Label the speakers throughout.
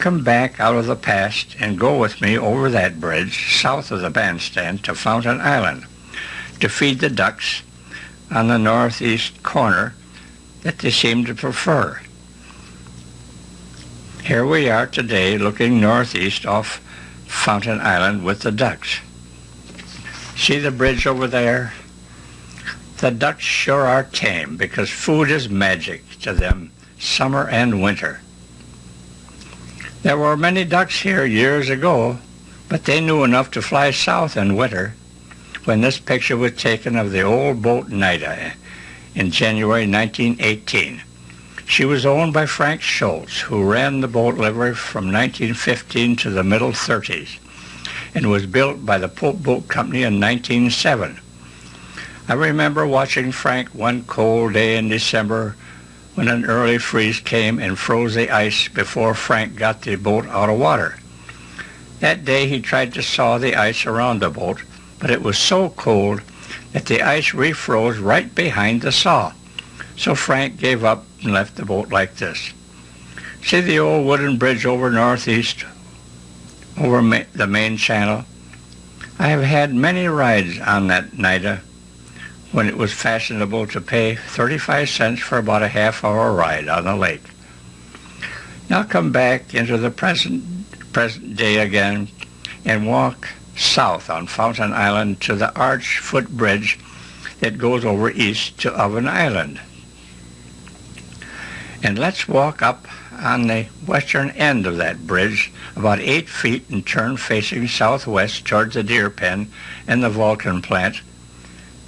Speaker 1: come back out of the past and go with me over that bridge south of the bandstand to Fountain Island to feed the ducks on the northeast corner that they seem to prefer. Here we are today looking northeast off Fountain Island with the ducks. See the bridge over there? The ducks sure are tame because food is magic to them summer and winter. There were many ducks here years ago, but they knew enough to fly south in winter when this picture was taken of the old boat Nida in January 1918. She was owned by Frank Schultz, who ran the boat livery from 1915 to the middle 30s and was built by the Pope Boat Company in 1907. I remember watching Frank one cold day in December when an early freeze came and froze the ice before Frank got the boat out of water. That day he tried to saw the ice around the boat, but it was so cold that the ice refroze right behind the saw. So Frank gave up and left the boat like this. See the old wooden bridge over northeast, over the main channel? I have had many rides on that Nida when it was fashionable to pay 35 cents for about a half-hour ride on the lake. Now come back into the present day again and walk south on Fountain Island to the arch footbridge that goes over east to Oven Island. And let's walk up on the western end of that bridge about 8 feet and turn facing southwest towards the deer pen and the Vulcan plant.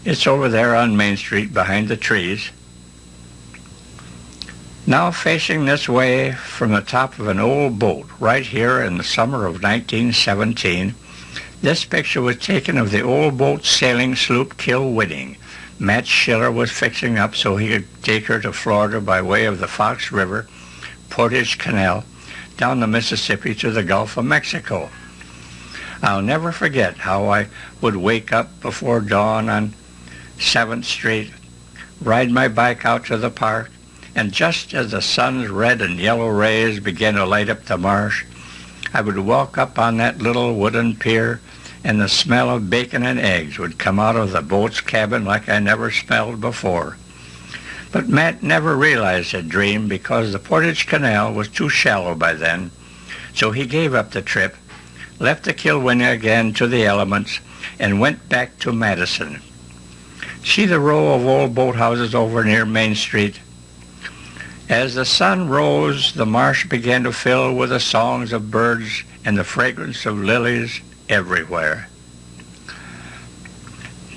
Speaker 1: It's over there on Main Street behind the trees. Now facing this way from the top of an old boat right here in the summer of 1917, this picture was taken of the old boat sailing sloop Kilwinning. Matt Schiller was fixing up so he could take her to Florida by way of the Fox River, Portage Canal, down the Mississippi to the Gulf of Mexico. I'll never forget how I would wake up before dawn on 7th Street, ride my bike out to the park, and just as the sun's red and yellow rays began to light up the marsh, I would walk up on that little wooden pier, and the smell of bacon and eggs would come out of the boat's cabin like I never smelled before. But Matt never realized a dream because the Portage Canal was too shallow by then, so he gave up the trip, left the Kilwinning again to the elements, and went back to Madison. See the row of old boathouses over near Main Street? As the sun rose, the marsh began to fill with the songs of birds and the fragrance of lilies everywhere.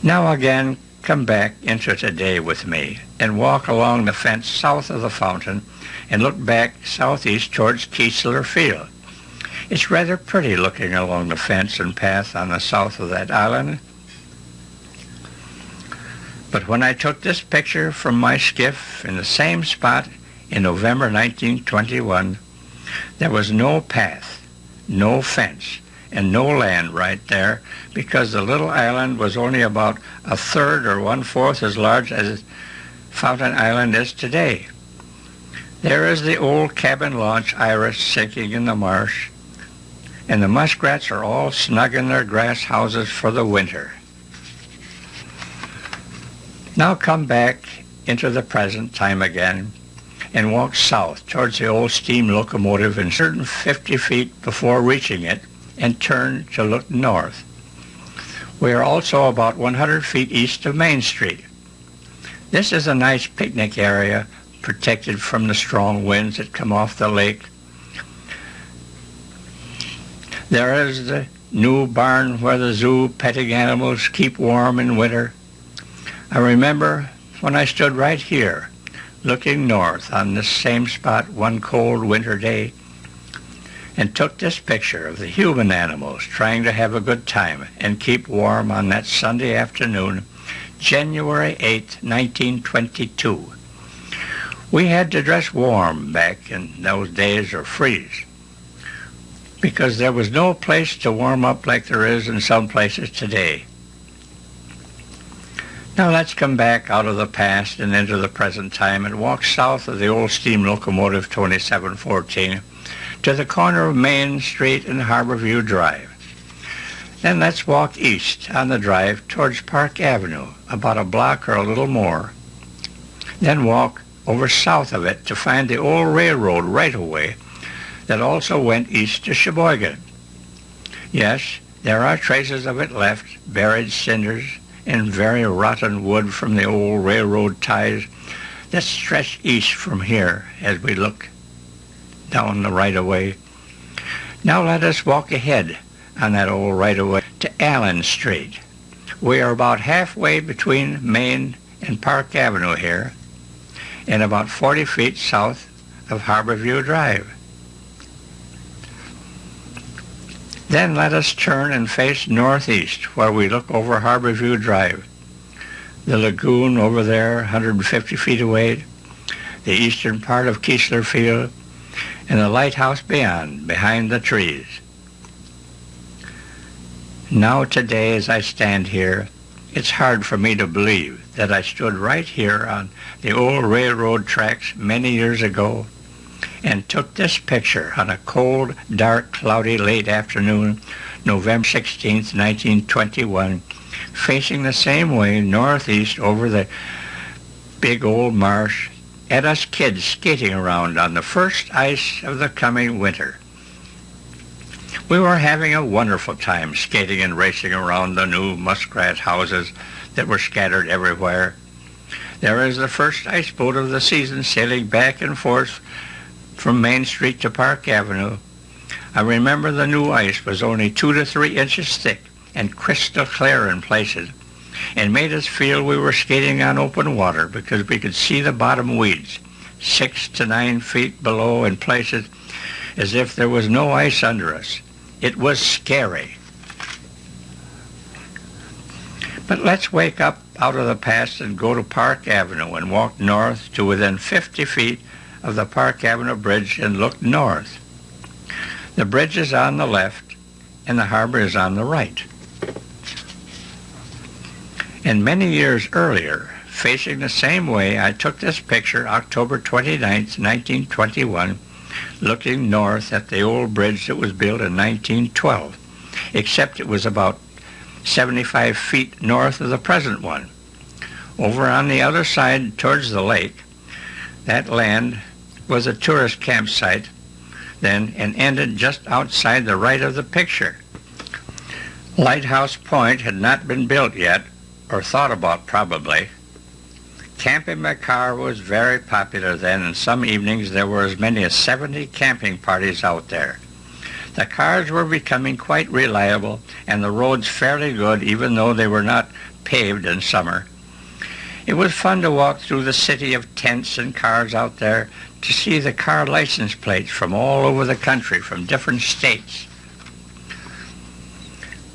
Speaker 1: Now again, come back into today with me and walk along the fence south of the fountain and look back southeast towards Kiesler Field. It's rather pretty looking along the fence and path on the south of that island. But when I took this picture from my skiff in the same spot in November 1921, there was no path, no fence, and no land right there because the little island was only about a third or one-fourth as large as Fountain Island is today. There is the old cabin launch Iris sinking in the marsh, and the muskrats are all snug in their grass houses for the winter. Now come back into the present time again and walk south towards the old steam locomotive and certain 50 feet before reaching it and turn to look north. We are also about 100 feet east of Main Street. This is a nice picnic area protected from the strong winds that come off the lake. There is the new barn where the zoo petting animals keep warm in winter. I remember when I stood right here, looking north on this same spot one cold winter day, and took this picture of the human animals trying to have a good time and keep warm on that Sunday afternoon, January 8, 1922. We had to dress warm back in those days or freeze, because there was no place to warm up like there is in some places today. Now let's come back out of the past and into the present time and walk south of the old steam locomotive 2714 to the corner of Main Street and Harborview Drive. Then let's walk east on the drive towards Park Avenue, about a block or a little more. Then walk over south of it to find the old railroad right-of-way that also went east to Sheboygan. Yes, there are traces of it left, buried cinders and very rotten wood from the old railroad ties that stretch east from here as we look down the right-of-way. Now let us walk ahead on that old right-of-way to Allen Street. We are about halfway between Main and Park Avenue here, and about 40 feet south of Harborview Drive. Then let us turn and face northeast, where we look over Harborview Drive. The lagoon over there, 150 feet away, the eastern part of Keesler Field, and the lighthouse beyond, behind the trees. Now today, as I stand here, it's hard for me to believe that I stood right here on the old railroad tracks many years ago and took this picture on a cold, dark, cloudy late afternoon, November 16th, 1921, facing the same way northeast over the big old marsh, and us kids skating around on the first ice of the coming winter. We were having a wonderful time skating and racing around the new muskrat houses that were scattered everywhere. There is the first ice boat of the season sailing back and forth from Main Street to Park Avenue. I remember the new ice was only 2 to 3 inches thick and crystal clear in places, and made us feel we were skating on open water because we could see the bottom weeds 6 to 9 feet below in places, as if there was no ice under us. It was scary. But let's wake up out of the past and go to Park Avenue and walk north to within 50 feet of the Park Avenue Bridge and look north. The bridge is on the left and the harbor is on the right. And many years earlier, facing the same way, I took this picture October 29th, 1921, looking north at the old bridge that was built in 1912, except it was about 75 feet north of the present one. Over on the other side towards the lake, that land was a tourist campsite then and ended just outside the right of the picture. Lighthouse Point had not been built yet, or thought about probably. Camping by car was very popular then, and some evenings there were as many as 70 camping parties out there. The cars were becoming quite reliable and the roads fairly good, even though they were not paved in summer. It was fun to walk through the city of tents and cars out there to see the car license plates from all over the country, from different states.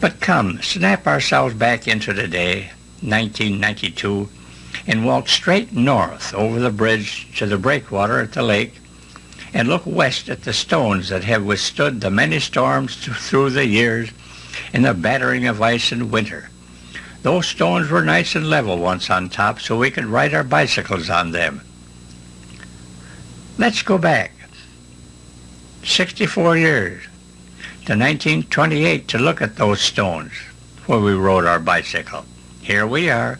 Speaker 1: But come, snap ourselves back into the day, 1992, and walk straight north over the bridge to the breakwater at the lake and look west at the stones that have withstood the many storms through the years and the battering of ice in winter. Those stones were nice and level once on top, so we could ride our bicycles on them. Let's go back 64 years to 1928 to look at those stones where we rode our bicycle. Here we are.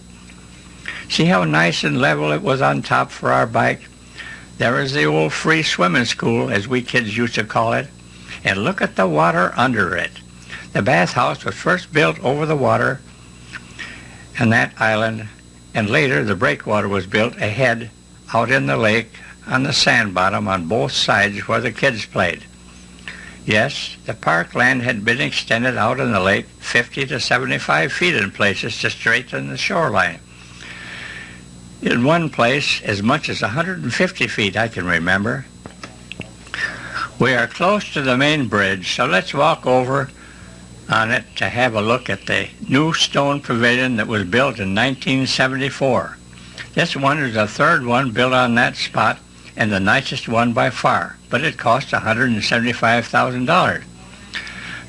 Speaker 1: See how nice and level it was on top for our bike? There is the old free swimming school, as we kids used to call it, and look at the water under it. The bathhouse was first built over the water and that island, and later the breakwater was built ahead out in the lake on the sand bottom on both sides where the kids played. Yes, the parkland had been extended out in the lake 50 to 75 feet in places to straighten the shoreline. In one place, as much as 150 feet, I can remember. We are close to the main bridge, so let's walk over on it to have a look at the new stone pavilion that was built in 1974. This one is the third one built on that spot and the nicest one by far, but it cost $175,000.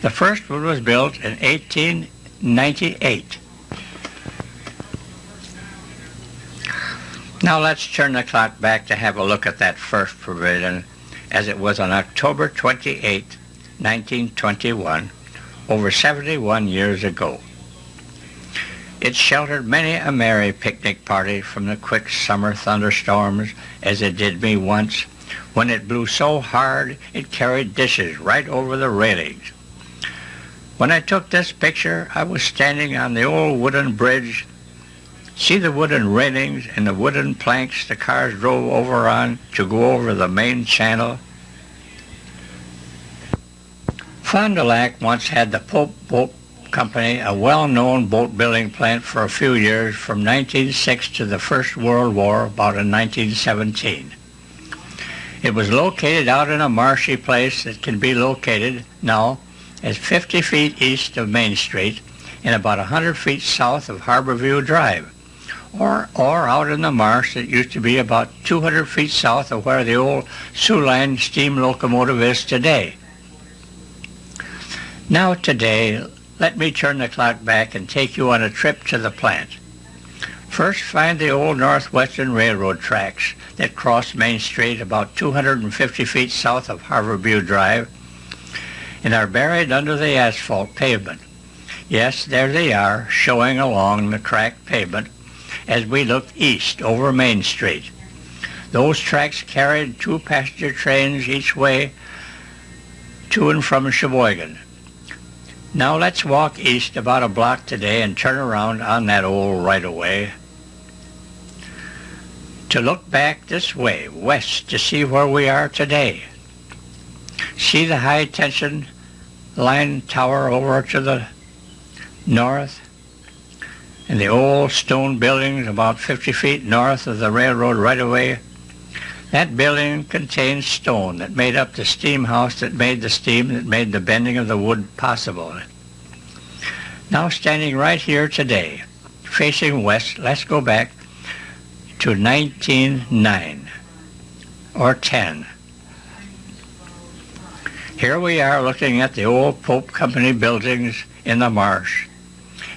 Speaker 1: The first one was built in 1898. Now let's turn the clock back to have a look at that first pavilion as it was on October 28, 1921, over 71 years ago. It sheltered many a merry picnic party from the quick summer thunderstorms, as it did me once, when it blew so hard it carried dishes right over the railings. When I took this picture, I was standing on the old wooden bridge. See the wooden railings and the wooden planks the cars drove over on to go over the main channel? Fond du Lac once had the Pope Boat Company, a well-known boat-building plant, for a few years, from 1906 to the First World War, about in 1917. It was located out in a marshy place that can be located now as 50 feet east of Main Street and about 100 feet south of Harborview Drive, or out in the marsh that used to be about 200 feet south of where the old Sioux Line steam locomotive is today. Now today, let me turn the clock back and take you on a trip to the plant. First, find the old Northwestern Railroad tracks that cross Main Street about 250 feet south of Harborview Drive and are buried under the asphalt pavement. Yes, there they are, showing along the cracked pavement as we look east over Main Street. Those tracks carried 2 passenger trains each way to and from Sheboygan. Now let's walk east about a block today and turn around on that old right-of-way to look back this way, west, to see where we are today. See the high-tension line tower over to the north and the old stone buildings about 50 feet north of the railroad right-of-way? That building contains stone that made up the steam house that made the steam that made the bending of the wood possible. Now standing right here today, facing west, let's go back to 1909 or 10. Here we are looking at the old Pope Company buildings in the marsh.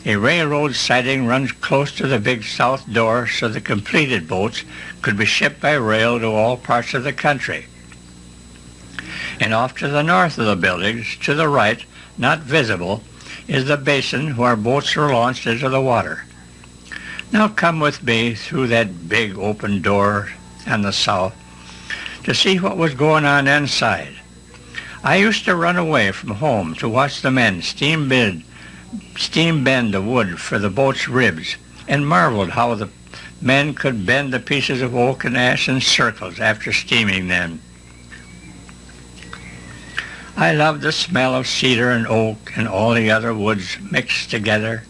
Speaker 1: A railroad siding runs close to the big south door so the completed boats could be shipped by rail to all parts of the country. And off to the north of the buildings, to the right, not visible, is the basin where boats are launched into the water. Now come with me through that big open door on the south to see what was going on inside. I used to run away from home to watch the men steam bend the wood for the boat's ribs, and marveled how the men could bend the pieces of oak and ash in circles after steaming them. I loved the smell of cedar and oak and all the other woods mixed together.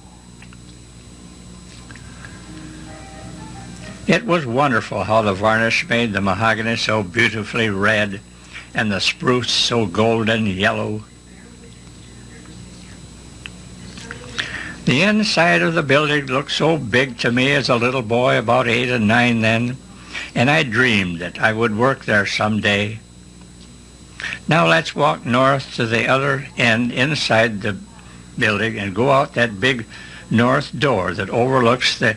Speaker 1: It was wonderful how the varnish made the mahogany so beautifully red and the spruce so golden yellow. The inside of the building looked so big to me as a little boy, about 8 and 9 then, and I dreamed that I would work there someday. Now let's walk north to the other end inside the building and go out that big north door that overlooks the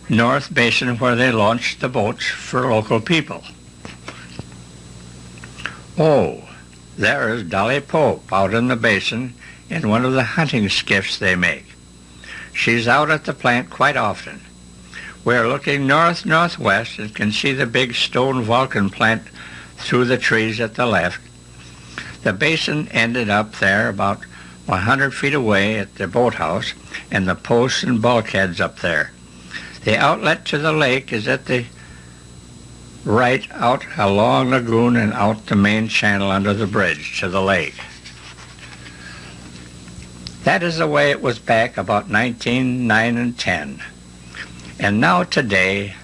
Speaker 1: north basin where they launched the boats for local people. Oh, there is Dolly Pope out in the basin in one of the hunting skiffs they make. She's out at the plant quite often. We're looking north-northwest and can see the big stone Vulcan plant through the trees at the left. The basin ended up there about 100 feet away at the boathouse and the posts and bulkheads up there. The outlet to the lake is at the right, out a long lagoon and out the main channel under the bridge to the lake. That is the way it was back about 1909 and 10. And now today,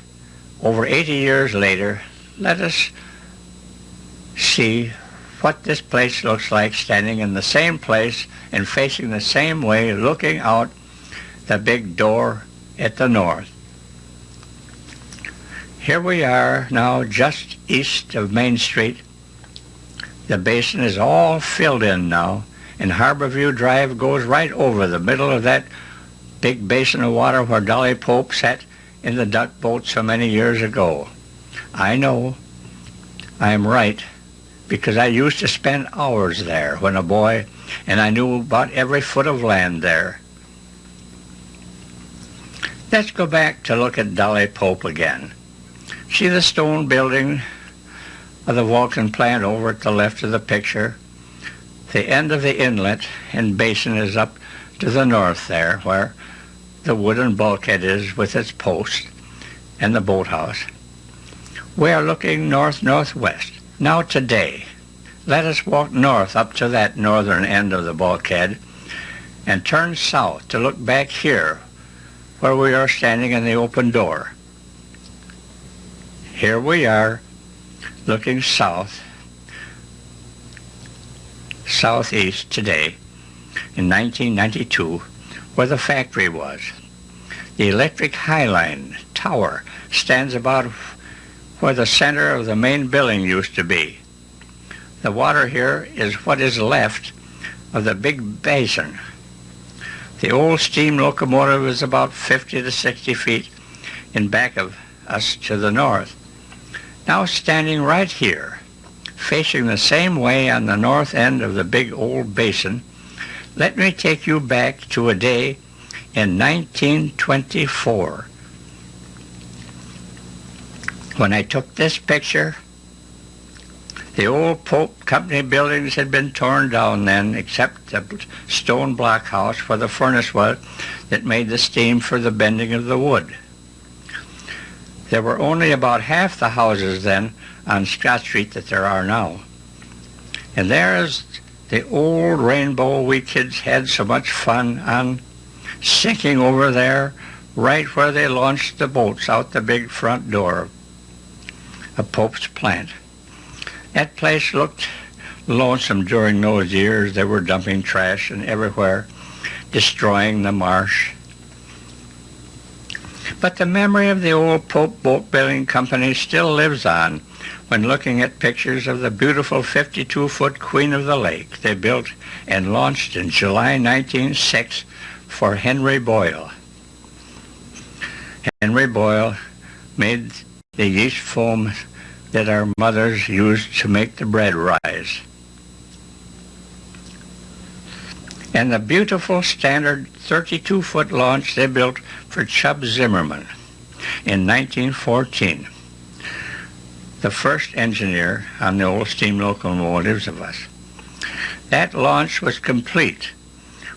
Speaker 1: over 80 years later, let us see what this place looks like standing in the same place and facing the same way, looking out the big door at the north. Here we are now just east of Main Street. The basin is all filled in now, and Harborview Drive goes right over the middle of that big basin of water where Dolly Pope sat in the duck boat so many years ago. I know I'm right, because I used to spend hours there when a boy, and I knew about every foot of land there. Let's go back to look at Dolly Pope again. See the stone building of the Vulcan plant over at the left of the picture? The end of the inlet and basin is up to the north there, where the wooden bulkhead is with its post and the boathouse. We are looking north-northwest. Now today, let us walk north up to that northern end of the bulkhead and turn south to look back here where we are standing in the open door. Here we are looking southeast today in 1992 where the factory was. The electric High Line tower stands about where the center of the main building used to be. The water here is what is left of the big basin. The old steam locomotive is about 50 to 60 feet in back of us to the north. Now standing right here, facing the same way on the north end of the big old basin, let me take you back to a day in 1924. When I took this picture, the old Pope Company buildings had been torn down then, except the stone blockhouse where the furnace was that made the steam for the bending of the wood. There were only about half the houses then on Scott Street that there are now. And there's the old rainbow we kids had so much fun on, sinking over there right where they launched the boats out the big front door of Pope's plant. That place looked lonesome during those years. They were dumping trash and everywhere, destroying the marsh. But the memory of the old Pope Boat Building Company still lives on when looking at pictures of the beautiful 52-foot Queen of the Lake they built and launched in July 1906 for Henry Boyle. Henry Boyle made the yeast foam that our mothers used to make the bread rise. And the beautiful standard 32-foot launch they built for Chubb Zimmerman in 1914, the first engineer on the old steam locomotives of us. That launch was complete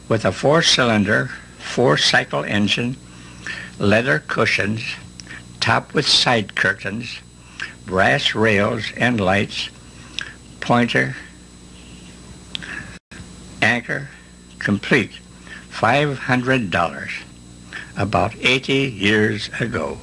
Speaker 1: with a 4-cylinder, 4-cycle engine, leather cushions, topped with side curtains, brass rails and lights, pointer, anchor, complete. $500, about 80 years ago.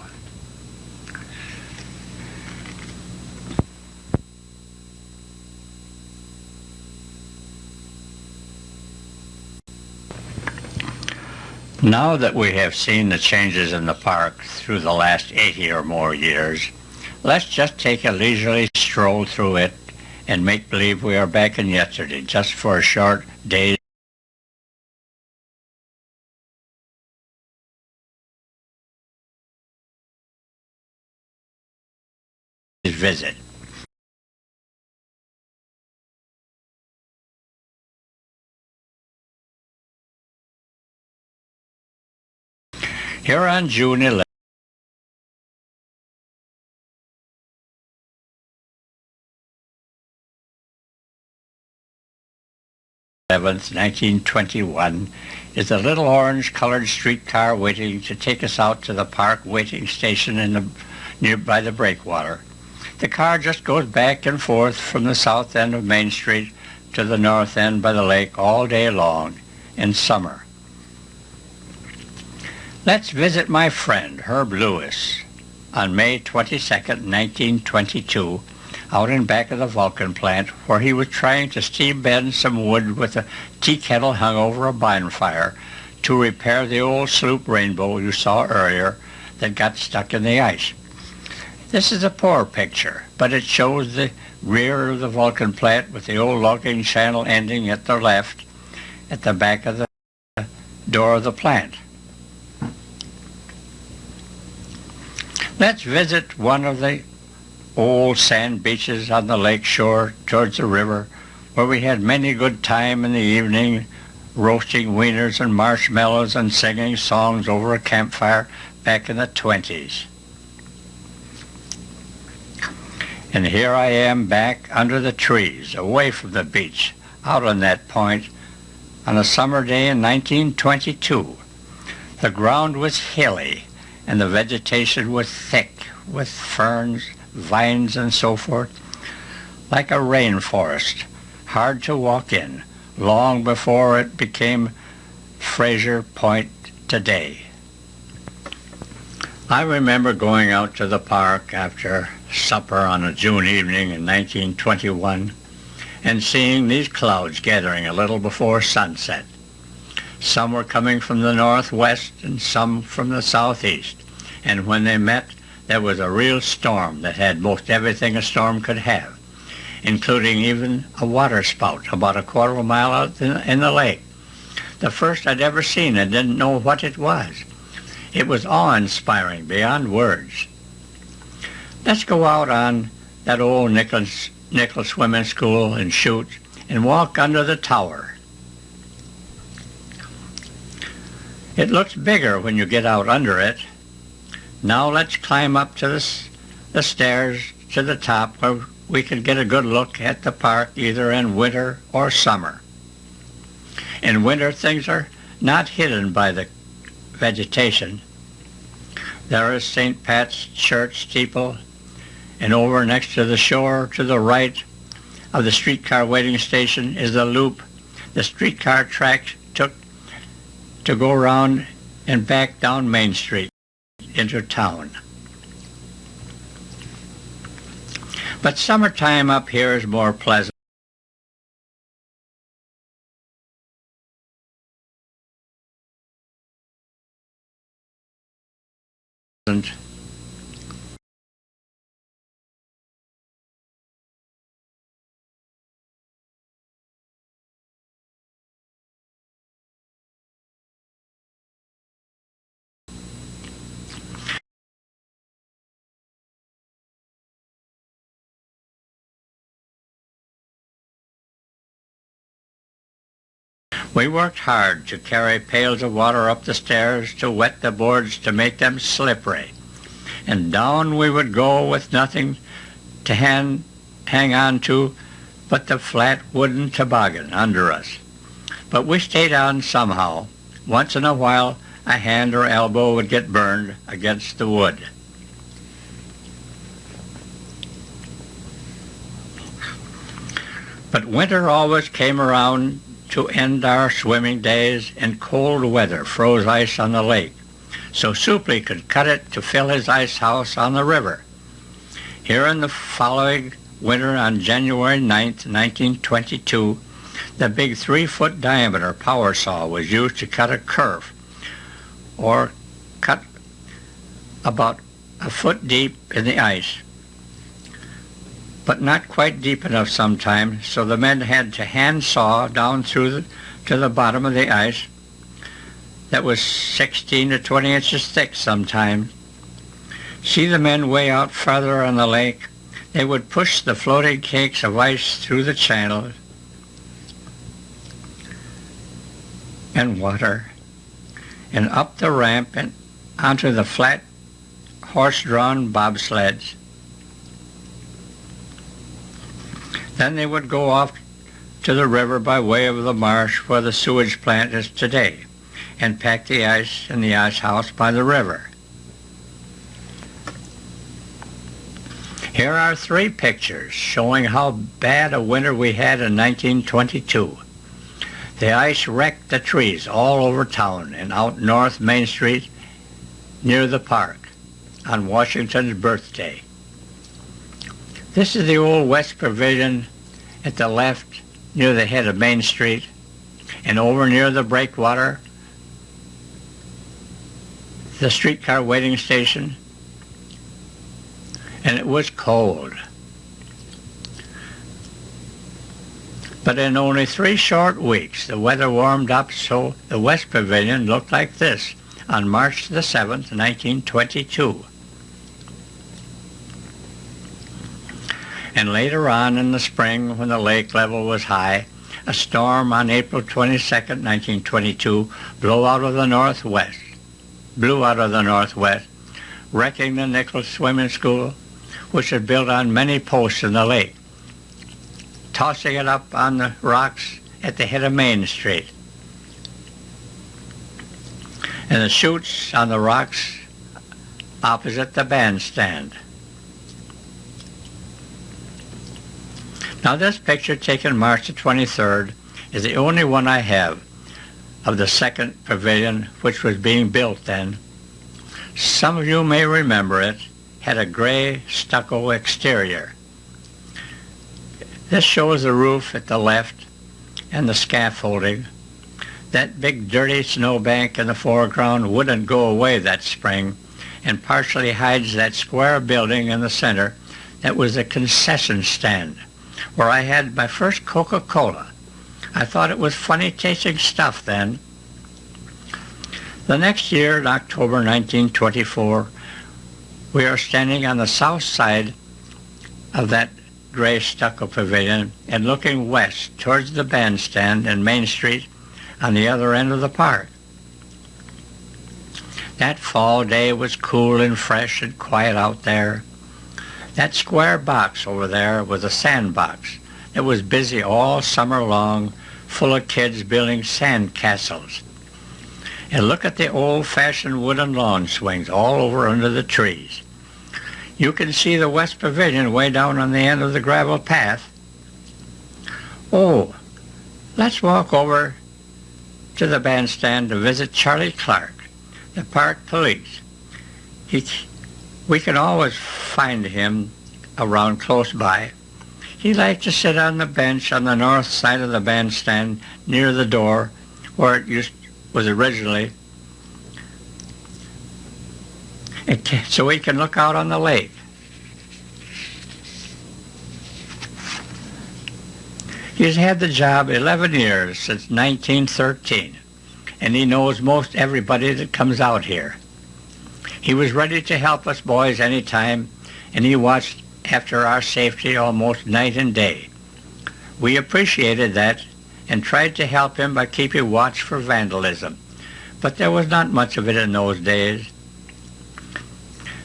Speaker 1: Now that we have seen the changes in the park through the last 80 or more years, let's just take a leisurely stroll through it and make believe we are back in yesterday, just for a short day's visit. Here on June 11th, 1921, is a little orange-colored streetcar waiting to take us out to the park waiting station nearby the breakwater. The car just goes back and forth from the south end of Main Street to the north end by the lake all day long in summer. Let's visit my friend, Herb Lewis, on May 22nd, 1922, out in back of the Vulcan plant, where he was trying to steam bend some wood with a tea kettle hung over a bonfire to repair the old sloop Rainbow you saw earlier that got stuck in the ice. This is a poor picture, but it shows the rear of the Vulcan plant with the old logging channel ending at the left at the back of the door of the plant. Let's visit one of the old sand beaches on the lake shore towards the river, where we had many good time in the evening, roasting wieners and marshmallows and singing songs over a campfire back in the 20s. And here I am back under the trees, away from the beach, out on that point, on a summer day in 1922. The ground was hilly, and the vegetation was thick with ferns, vines, and so forth, like a rainforest, hard to walk in, long before it became Fraser Point today. I remember going out to the park after supper on a June evening in 1921 and seeing these clouds gathering a little before sunset. Some were coming from the northwest and some from the southeast, and when they met, there was a real storm that had most everything a storm could have, including even a water spout about a quarter of a mile out in the lake. The first I'd ever seen and didn't know what it was. It was awe-inspiring beyond words. Let's go out on that old nickel swimming school and shoot and walk under the tower. It looks bigger when you get out under it. Now let's climb up to the stairs to the top where we can get a good look at the park either in winter or summer. In winter, things are not hidden by the vegetation. There is St. Pat's Church steeple, and over next to the shore to the right of the streetcar waiting station is the loop the streetcar track took to go around and back down Main Street into town. But summertime up here is more pleasant. We worked hard to carry pails of water up the stairs to wet the boards to make them slippery, and down we would go with nothing to hang on to but the flat wooden toboggan under us. But we stayed on somehow. Once in a while a hand or elbow would get burned against the wood. But winter always came around to end our swimming days, and cold weather froze ice on the lake, so Supley could cut it to fill his ice house on the river. Here in the following winter, on January 9th, 1922, the big 3-foot diameter power saw was used to cut a kerf, or cut about a foot deep in the ice, but not quite deep enough sometimes, so the men had to hand saw down through to the bottom of the ice that was 16 to 20 inches thick sometimes. See the men way out farther on the lake? They would push the floating cakes of ice through the channel and water and up the ramp and onto the flat horse-drawn bobsleds. Then they would go off to the river by way of the marsh where the sewage plant is today, and pack the ice in the ice house by the river. Here are 3 pictures showing how bad a winter we had in 1922. The ice wrecked the trees all over town and out North Main Street near the park on Washington's birthday. This is the old West Pavilion at the left near the head of Main Street, and over near the breakwater, the streetcar waiting station, and it was cold. But in only 3 short weeks, the weather warmed up so the West Pavilion looked like this on March the 7th, 1922. And later on in the spring, when the lake level was high, a storm on April 22nd, 1922, blew out of the northwest, wrecking the Nichols Swimming School, which was built on many posts in the lake, tossing it up on the rocks at the head of Main Street. And the chutes on the rocks opposite the bandstand. Now this picture, taken March the 23rd, is the only one I have of the second pavilion, which was being built then. Some of you may remember it had a gray stucco exterior. This shows the roof at the left and the scaffolding. That big dirty snowbank in the foreground wouldn't go away that spring, and partially hides that square building in the center that was a concession stand where I had my first Coca-Cola. I thought it was funny tasting stuff then. The next year, in October 1924, we are standing on the south side of that gray stucco pavilion and looking west towards the bandstand and Main Street on the other end of the park. That fall day was cool and fresh and quiet out there. That square box over there was a sandbox that was busy all summer long, full of kids building sand castles. And look at the old-fashioned wooden lawn swings all over under the trees. You can see the West Pavilion way down on the end of the gravel path. Oh, let's walk over to the bandstand to visit Charlie Clark, the park police. We can always find him around close by. He liked to sit on the bench on the north side of the bandstand near the door where it was originally, so we can look out on the lake. He's had the job 11 years, since 1913, and he knows most everybody that comes out here. He was ready to help us boys any time, and he watched after our safety almost night and day. We appreciated that and tried to help him by keeping watch for vandalism, but there was not much of it in those days.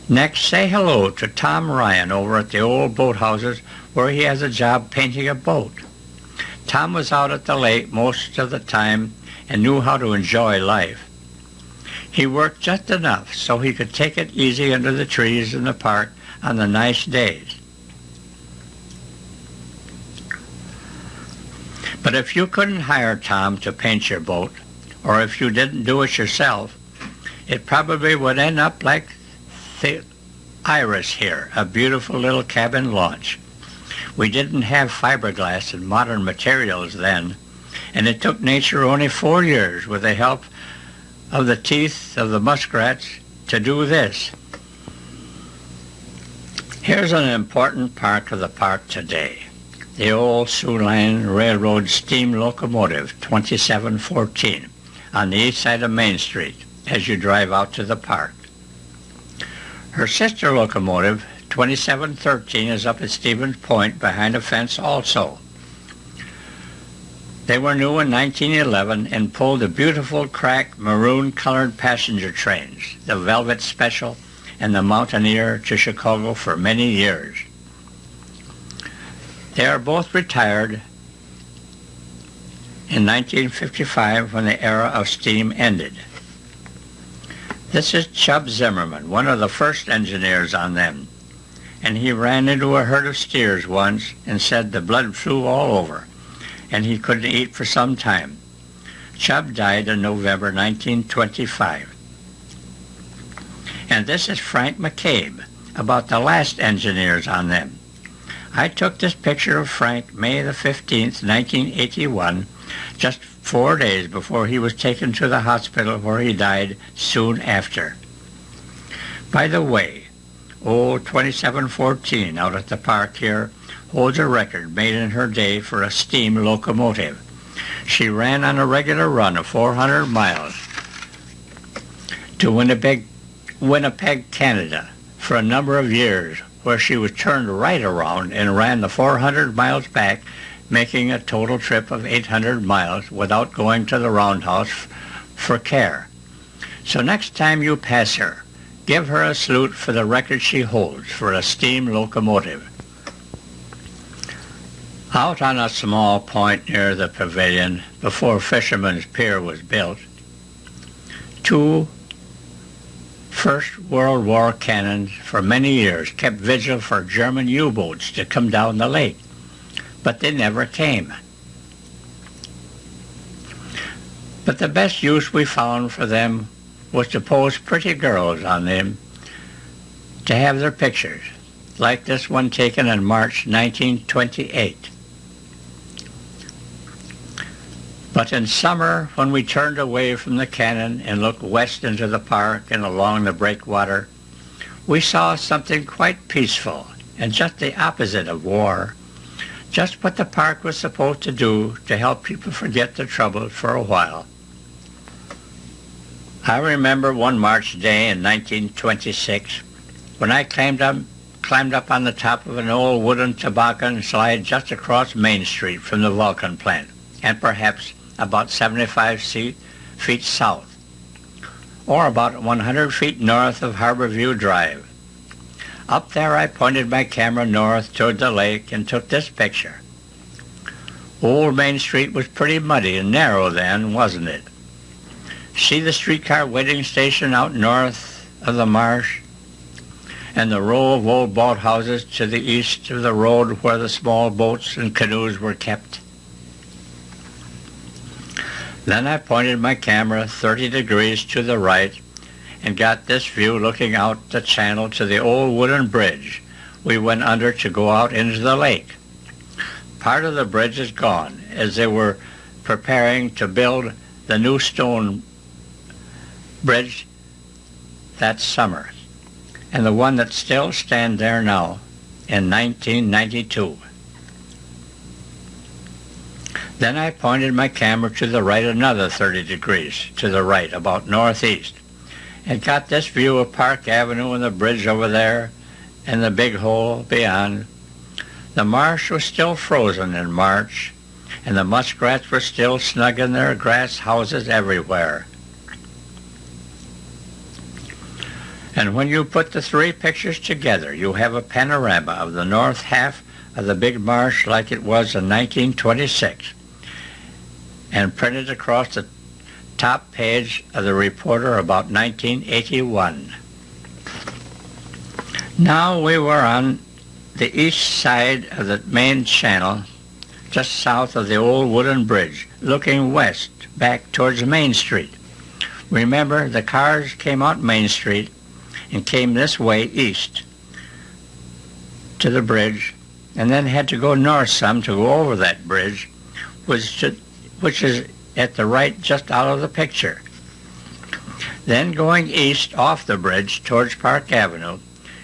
Speaker 1: Next, say hello to Tom Ryan over at the old boathouses where he has a job painting a boat. Tom was out at the lake most of the time and knew how to enjoy life. He worked just enough so he could take it easy under the trees in the park on the nice days. But if you couldn't hire Tom to paint your boat, or if you didn't do it yourself, it probably would end up like the Iris here, a beautiful little cabin launch. We didn't have fiberglass and modern materials then, and it took nature only 4 years with the help of the teeth of the muskrats to do this. Here's an important part of the park today. The old Sioux Line Railroad steam locomotive 2714 on the east side of Main Street as you drive out to the park. Her sister locomotive 2713 is up at Stevens Point behind a fence also. They were new in 1911 and pulled the beautiful cracked maroon-colored passenger trains, the Velvet Special and the Mountaineer, to Chicago for many years. They are both retired in 1955 when the era of steam ended. This is Chub Zimmerman, one of the first engineers on them, and he ran into a herd of steers once and said the blood flew all over, and he couldn't eat for some time. Chub died in November 1925. And this is Frank McCabe, about the last engineers on them. I took this picture of Frank May the 15th, 1981, just 4 days before he was taken to the hospital where he died soon after. By the way, old 2714 out at the park here holds a record made in her day for a steam locomotive. She ran on a regular run of 400 miles to Winnipeg, Canada for a number of years where she was turned right around and ran the 400 miles back, making a total trip of 800 miles without going to the roundhouse for care. So next time you pass her, give her a salute for the record she holds for a steam locomotive. Out on a small point near the pavilion, before Fisherman's Pier was built, 2 First World War cannons for many years kept vigil for German U-boats to come down the lake, but they never came. But the best use we found for them was to pose pretty girls on them to have their pictures, like this one taken in March 1928. But in summer, when we turned away from the cannon and looked west into the park and along the breakwater, we saw something quite peaceful and just the opposite of war, just what the park was supposed to do to help people forget their troubles for a while. I remember one March day in 1926 when I climbed up on the top of an old wooden toboggan slide just across Main Street from the Vulcan plant, and perhaps about 75 feet south, or about 100 feet north of Harborview Drive. Up there I pointed my camera north toward the lake and took this picture. Old Main Street was pretty muddy and narrow then, wasn't it? See the streetcar waiting station out north of the marsh, and the row of old boathouses to the east of the road where the small boats and canoes were kept. Then I pointed my camera 30 degrees to the right and got this view looking out the channel to the old wooden bridge we went under to go out into the lake. Part of the bridge is gone, as they were preparing to build the new stone bridge that summer, and the one that still stands there now in 1992. Then I pointed my camera to the right another 30 degrees to the right, about northeast, and got this view of Park Avenue and the bridge over there and the big hole beyond. The marsh was still frozen in March, and the muskrats were still snug in their grass houses everywhere. And when you put the 3 pictures together, you have a panorama of the north half of the big marsh like it was in 1926, and printed across the top page of the Reporter about 1981. Now we were on the east side of the main channel, just south of the old wooden bridge, looking west, back towards Main Street. Remember, the cars came out Main Street and came this way east to the bridge, and then had to go north some to go over that bridge, which is at the right just out of the picture. Then going east off the bridge towards Park Avenue,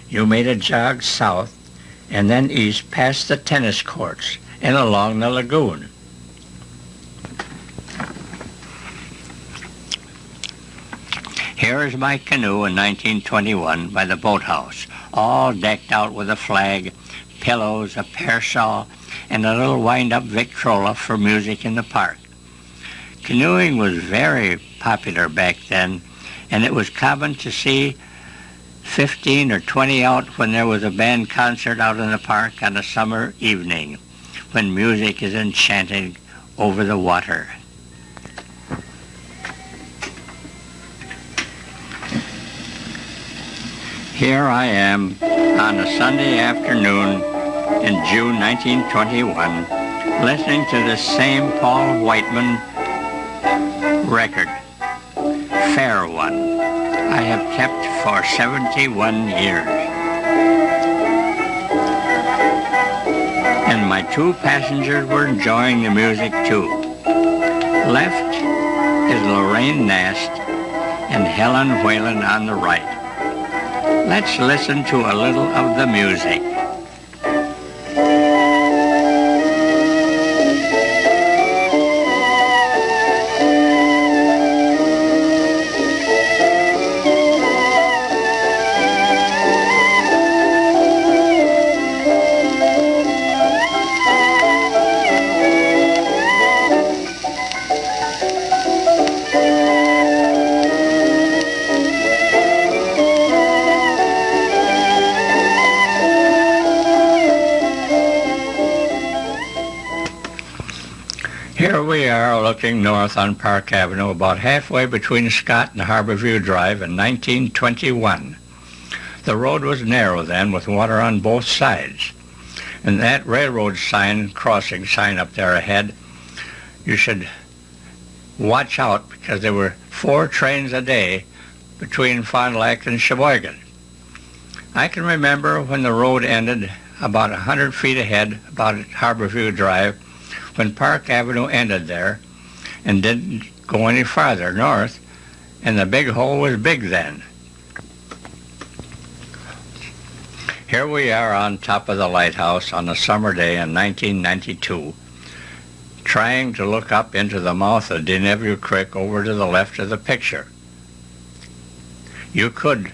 Speaker 1: you made a jog south and then east past the tennis courts and along the lagoon. Here is my canoe in 1921 by the boathouse, all decked out with a flag, pillows, a parasol, and a little wind-up Victrola for music in the park. Canoeing was very popular back then, and it was common to see 15 or 20 out when there was a band concert out in the park on a summer evening, when music is enchanting over the water. Here I am on a Sunday afternoon in June 1921, listening to the same Paul Whiteman record, Fair One, I have kept for 71 years. And my 2 passengers were enjoying the music too. Left is Lorraine Nast and Helen Whalen on the right. Let's listen to a little of the music. we are looking north on Park Avenue, about halfway between Scott and Harborview Drive in 1921. The road was narrow then, with water on both sides. And that railroad crossing sign up there ahead, you should watch out, because there were 4 trains a day between Fond du Lac and Sheboygan. I can remember when the road ended about 100 feet ahead, about at Harborview Drive, when Park Avenue ended there and didn't go any farther north, and the big hole was big then. Here we are on top of the lighthouse on a summer day in 1992, trying to look up into the mouth of Deneview Creek over to the left of the picture. You could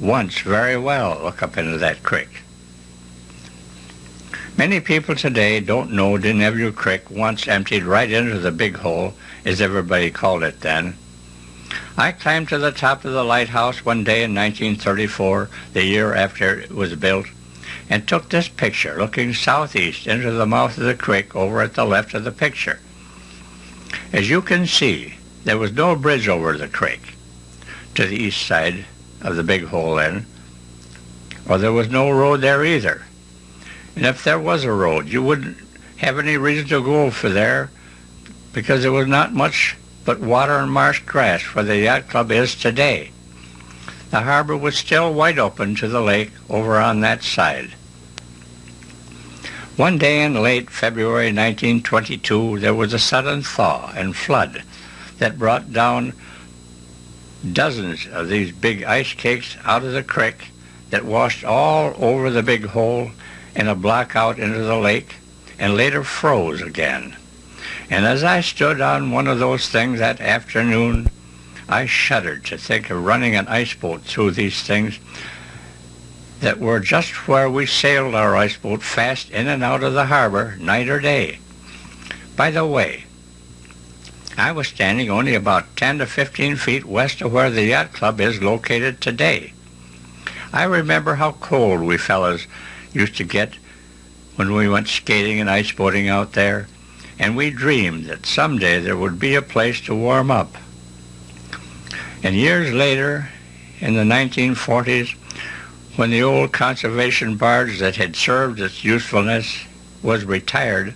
Speaker 1: once very well look up into that creek. Many people today don't know Deneview Creek once emptied right into the big hole, as everybody called it then. I climbed to the top of the lighthouse one day in 1934, the year after it was built, and took this picture looking southeast into the mouth of the creek over at the left of the picture. As you can see, there was no bridge over the creek to the east side of the big hole then, or there was no road there either. And if there was a road, you wouldn't have any reason to go for there, because there was not much but water and marsh grass where the yacht club is today. The harbor was still wide open to the lake over on that side. One day in late February 1922, there was a sudden thaw and flood that brought down dozens of these big ice cakes out of the creek that washed all over the big hole and a block out into the lake, and later froze again. And as I stood on one of those things that afternoon, I shuddered to think of running an ice boat through these things that were just where we sailed our ice boat fast in and out of the harbor, night or day. By the way, I was standing only about 10 to 15 feet west of where the yacht club is located today. I remember how cold we fellas used to get when we went skating and ice boating out there, and we dreamed that someday there would be a place to warm up. And years later, in the 1940s, when the old conservation barge that had served its usefulness was retired,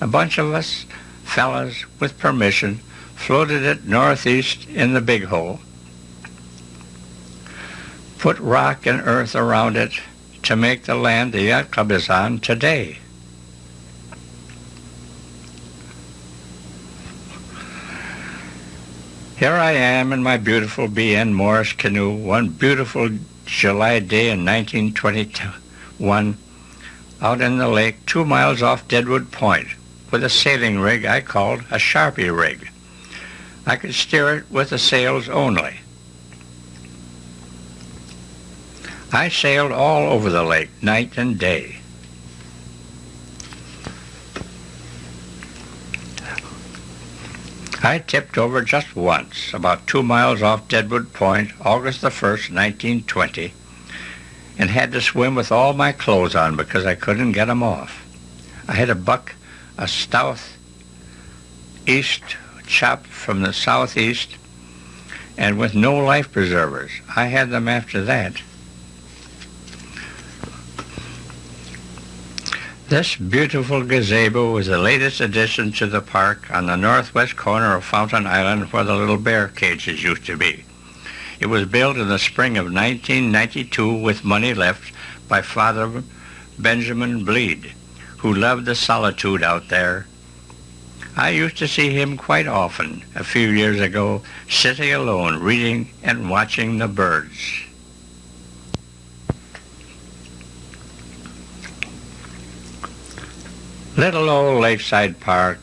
Speaker 1: a bunch of us fellas, with permission, floated it northeast in the big hole, put rock and earth around it to make the land the yacht club is on today. Here I am in my beautiful B.N. Morris canoe, one beautiful July day in 1921, out in the lake 2 miles off Deadwood Point, with a sailing rig I called a Sharpie rig. I could steer it with the sails only. I sailed all over the lake, night and day. I tipped over just once, about 2 miles off Deadwood Point, August the 1st, 1920, and had to swim with all my clothes on because I couldn't get them off. I had to buck a southeast chop from the southeast, and with no life preservers. I had them after that. This beautiful gazebo was the latest addition to the park on the northwest corner of Fountain Island, where the little bear cages used to be. It was built in the spring of 1992 with money left by Father Benjamin Bleed, who loved the solitude out there. I used to see him quite often a few years ago, sitting alone, reading and watching the birds. Little old Lakeside Park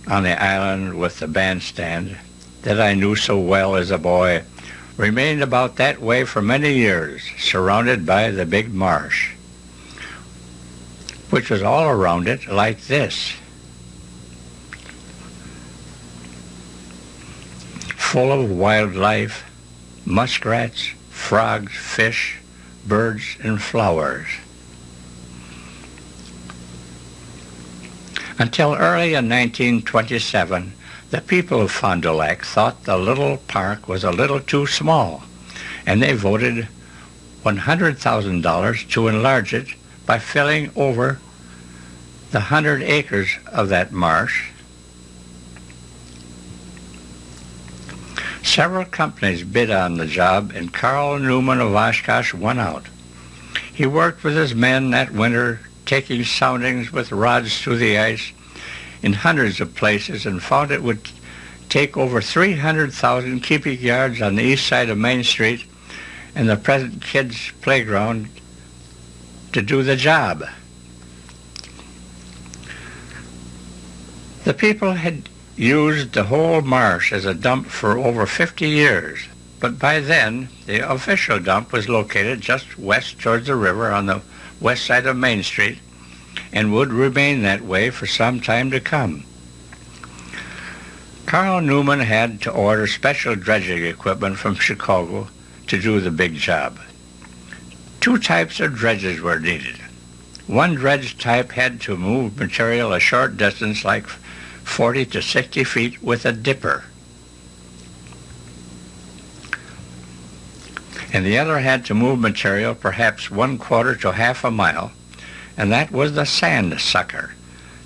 Speaker 1: on the island with the bandstand that I knew so well as a boy remained about that way for many years, surrounded by the big marsh, which was all around it like this, full of wildlife, muskrats, frogs, fish, birds, and flowers. Until early in 1927, the people of Fond du Lac thought the little park was a little too small, and they voted $100,000 to enlarge it by filling over the 100 acres of that marsh. Several companies bid on the job, and Carl Newman of Oshkosh won out. He worked with his men that winter, taking soundings with rods through the ice in hundreds of places, and found it would take over 300,000 cubic yards on the east side of Main Street and the present kids' playground to do the job. The people had used the whole marsh as a dump for over 50 years, but by then the official dump was located just west towards the river on the west side of Main Street and would remain that way for some time to come. Carl Newman had to order special dredging equipment from Chicago to do the big job. Two types of dredges were needed. One dredge type had to move material a short distance, like 40 to 60 feet, with a dipper. And the other had to move material perhaps 1/4 to half a mile, and that was the sand sucker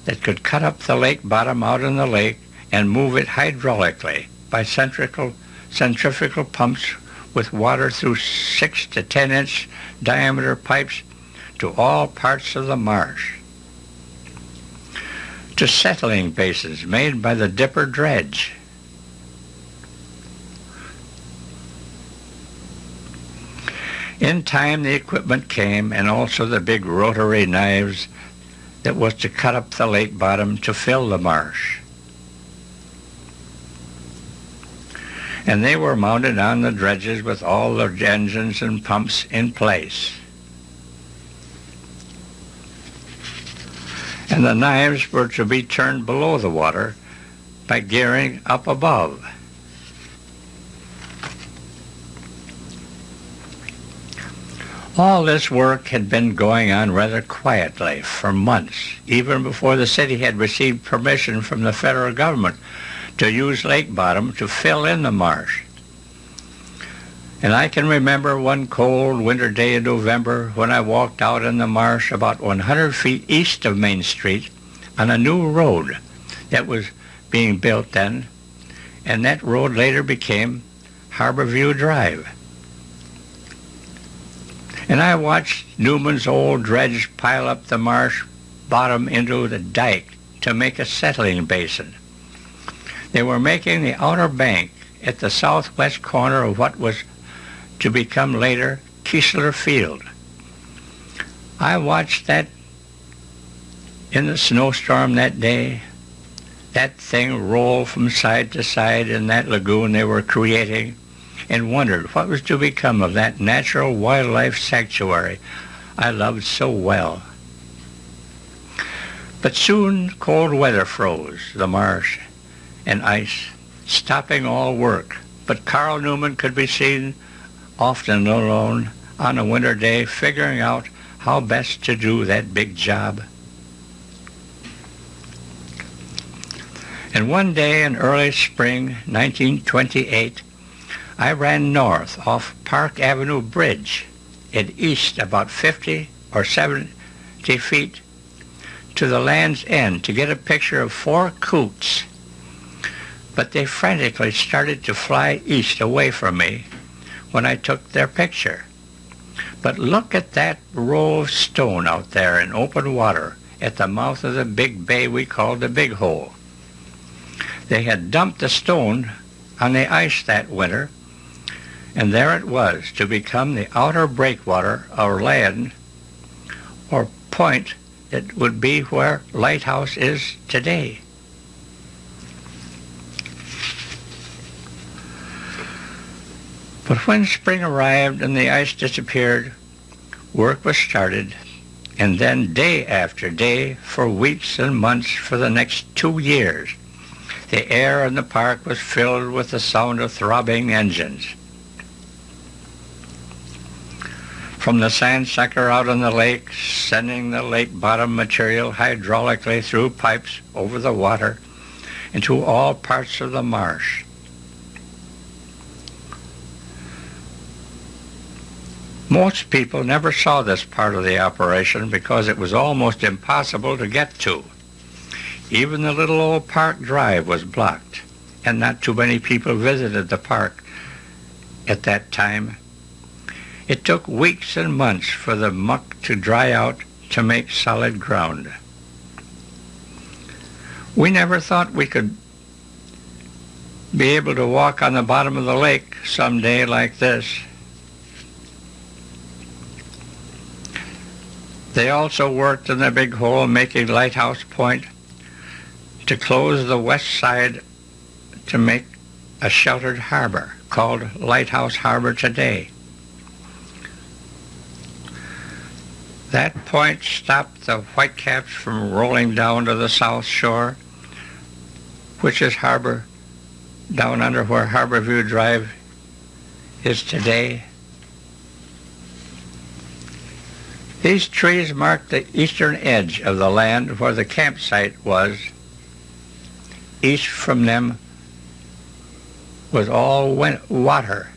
Speaker 1: that could cut up the lake bottom out in the lake and move it hydraulically by centrifugal pumps with water through 6 to 10-inch diameter pipes to all parts of the marsh, to settling basins made by the dipper dredge. In time the equipment came, and also the big rotary knives that was to cut up the lake bottom to fill the marsh. And they were mounted on the dredges with all the engines and pumps in place. And the knives were to be turned below the water by gearing up above. All this work had been going on rather quietly for months, even before the city had received permission from the federal government to use lake bottom to fill in the marsh. And I can remember one cold winter day in November when I walked out in the marsh about 100 feet east of Main Street on a new road that was being built then, and that road later became Harborview Drive. And I watched Newman's old dredge pile up the marsh bottom into the dike to make a settling basin. They were making the outer bank at the southwest corner of what was to become later Keesler Field. I watched that in the snowstorm that day, that thing roll from side to side in that lagoon they were creating, and wondered what was to become of that natural wildlife sanctuary I loved so well. But soon cold weather froze the marsh and ice, stopping all work. But Carl Newman could be seen often alone on a winter day, figuring out how best to do that big job. And one day in early spring 1928, I ran north off Park Avenue Bridge and east about 50 or 70 feet to the Land's End to get a picture of 4 coots. But they frantically started to fly east away from me when I took their picture. But look at that row of stone out there in open water at the mouth of the big bay we called the Big Hole. They had dumped the stone on the ice that winter, and there it was to become the outer breakwater or land or point that would be where Lighthouse is today. But when spring arrived and the ice disappeared, work was started, and then day after day for weeks and months for the next 2 years, the air in the park was filled with the sound of throbbing engines. from the sand sucker out on the lake, sending the lake bottom material hydraulically through pipes over the water into all parts of the marsh. Most people never saw this part of the operation because it was almost impossible to get to. Even the little old park drive was blocked, and not too many people visited the park at that time. It took weeks and months for the muck to dry out to make solid ground. We never thought we could be able to walk on the bottom of the lake someday like this. They also worked in the big hole making Lighthouse Point to close the west side to make a sheltered harbor called Lighthouse Harbor today. That point stopped the whitecaps from rolling down to the south shore, which is harbor down under where Harborview Drive is today. These trees mark the eastern edge of the land where the campsite was. East from them was all water.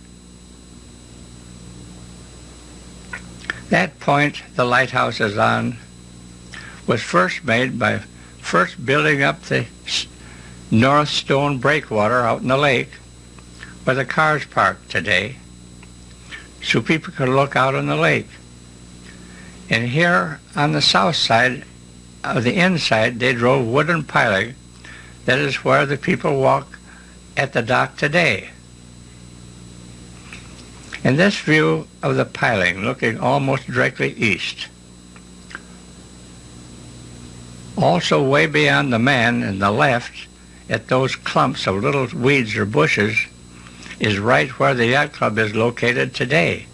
Speaker 1: That point the lighthouse is on was first made by first building up the north stone breakwater out in the lake where the cars park today, so people could look out on the lake. And here on the south side of the inside, they drove wooden piling. That is where the people walk at the dock today. And this view of the piling, looking almost directly east, also way beyond the man in the left, at those clumps of little weeds or bushes, is right where the yacht club is located today.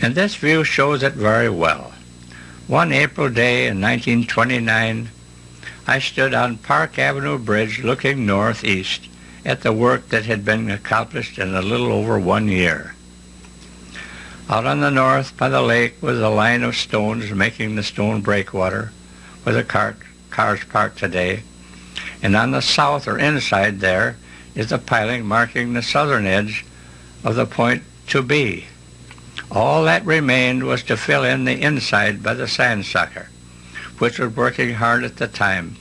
Speaker 1: And this view shows it very well. One April day in 1929, I stood on Park Avenue Bridge looking northeast at the work that had been accomplished in a little over 1 year. Out on the north by the lake was a line of stones making the stone breakwater where the cars park today, and on the south or inside there is the piling marking the southern edge of the point to be. All that remained was to fill in the inside by the sand sucker, which was working hard at the time.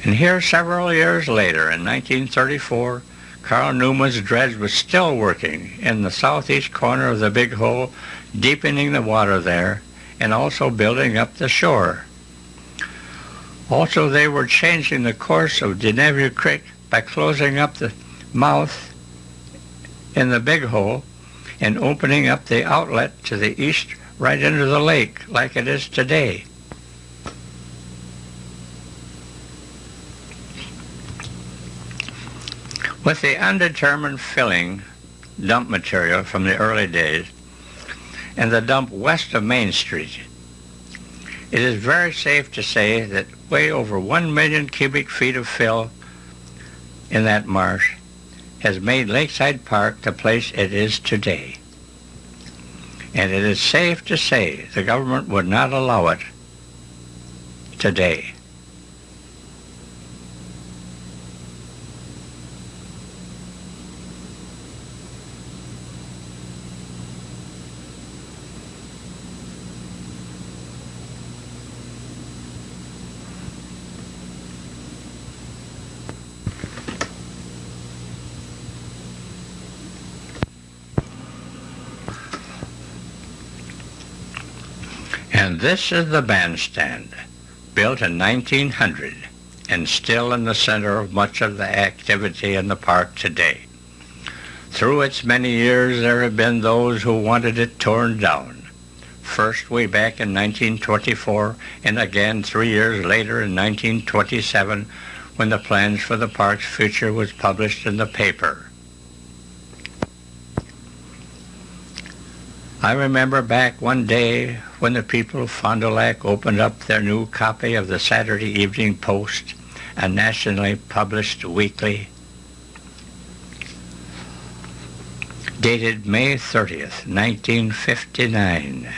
Speaker 1: And here several years later, in 1934, Carl Newman's dredge was still working in the southeast corner of the big hole, deepening the water there and also building up the shore. Also, they were changing the course of Genevieve Creek by closing up the mouth in the big hole and opening up the outlet to the east right into the lake like it is today. With the undetermined filling dump material from the early days and the dump west of Main Street, it is very safe to say that way over 1 million cubic feet of fill in that marsh has made Lakeside Park the place it is today. And it is safe to say the government would not allow it today. And this is the bandstand, built in 1900 and still in the center of much of the activity in the park today. Through its many years, there have been those who wanted it torn down. First way back in 1924, and again 3 years later in 1927, when the plans for the park's future was published in the paper. I remember back one day when the people of Fond du Lac opened up their new copy of the Saturday Evening Post a nationally published weekly dated May 30th, 1959.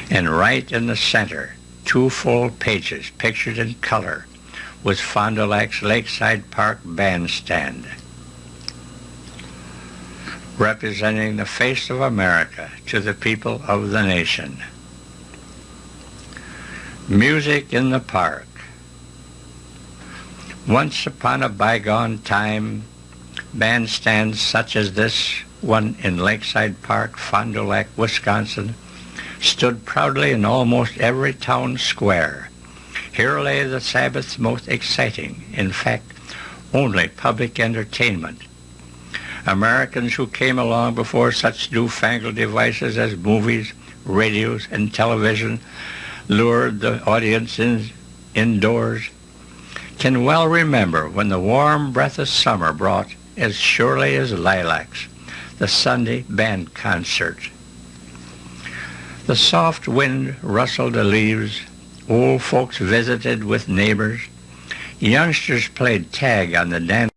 Speaker 1: And right in the center, 2 full pages pictured in color, was Fond du Lac's Lakeside Park bandstand, representing the face of America to the people of the nation. Music in the park. Once upon a bygone time, bandstands such as this one in Lakeside Park, Fond du Lac, Wisconsin, stood proudly in almost every town square. Here lay the Sabbath's most exciting, in fact, only public entertainment. Americans who came along before such newfangled devices as movies, radios, and television lured the audience indoors can well remember when the warm breath of summer brought, as surely as lilacs, the Sunday band concert. The soft wind rustled the leaves, old folks visited with neighbors, youngsters played tag on the dance